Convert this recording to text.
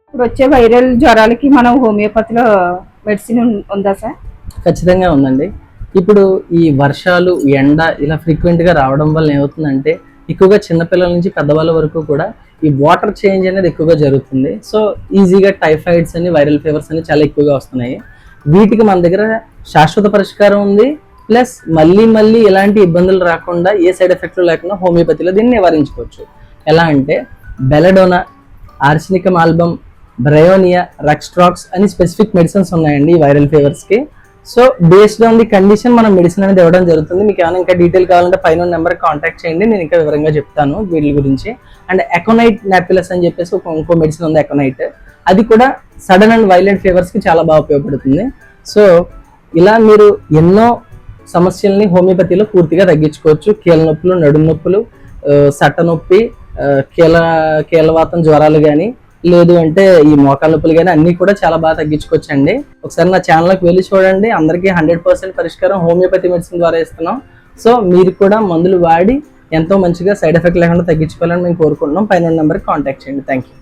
ఇప్పుడు వచ్చే వైరల్ జ్వరాలకి మనం హోమియోపతిలో మెడిసిన్ ఉందా సార్? ఖచ్చితంగా ఉందండి. ఇప్పుడు ఈ వర్షాలు, ఎండ ఇలా ఫ్రీక్వెంట్గా రావడం వల్ల ఏమవుతుందంటే ఎక్కువగా చిన్నపిల్లల నుంచి పెద్దవాళ్ళ వరకు కూడా ఈ వాటర్ చేంజ్ అనేది ఎక్కువగా జరుగుతుంది. సో ఈజీగా టైఫాయిడ్స్ అని, వైరల్ ఫీవర్స్ అని చాలా ఎక్కువగా వస్తున్నాయి. వీటికి మన దగ్గర శాశ్వత పరిష్కారం ఉంది. ప్లస్ మళ్ళీ మళ్ళీ ఎలాంటి ఇబ్బందులు రాకుండా, ఏ సైడ్ ఎఫెక్ట్లు లేకుండా హోమియోపతిలో దీన్ని నివారించుకోవచ్చు. ఎలా అంటే belladonna, arsenicum album, bryonia, rhus tox అని స్పెసిఫిక్ మెడిసిన్స్ ఉన్నాయండి ఈ వైరల్ ఫీవర్స్కి. So based on the condition మనం మెడిసిన్ అనేది ఇవ్వడం జరుగుతుంది. మీకు ఏమైనా ఇంకా డీటెయిల్ కావాలంటే పైన నెంబర్ కాంటాక్ట్ చేయండి, నేను ఇంకా వివరంగా చెప్తాను వీటి గురించి. అండ్ ఎకోనైట్ నాపిలస్ అని చెప్పేసి ఇంకో మెడిసిన్ ఉంది ఎకోనైట్, అది కూడా సడన్ అండ్ వైలెంట్ ఫీవర్స్కి చాలా బాగా ఉపయోగపడుతుంది. సో ఇలా మీరు ఎన్నో సమస్యల్ని హోమియోపతిలో పూర్తిగా తగ్గించుకోవచ్చు. కీళ్ళ నొప్పులు, నడుము నొప్పులు, సట్ట నొప్పి, కీళ్ళవాతం జ్వరాలు కానీ, లేదు అంటే ఈ మోకాళ్ళ నొప్పులు కానీ అన్ని కూడా చాలా బాగా తగ్గించుకోవచ్చండి. ఒకసారి నా ఛానల్కి వెళ్ళి చూడండి. అందరికీ 100% పరిష్కారం హోమియోపతి మెడిసిన్ ద్వారా ఇస్తున్నాం. సో మీరు కూడా మందులు వాడి ఎంతో మంచిగా సైడ్ ఎఫెక్ట్ లేకుండా తగ్గించుకోవాలని మేము కోరుకుంటున్నాం. పైన నెంబర్కి కాంటాక్ట్ చేయండి. Thank you.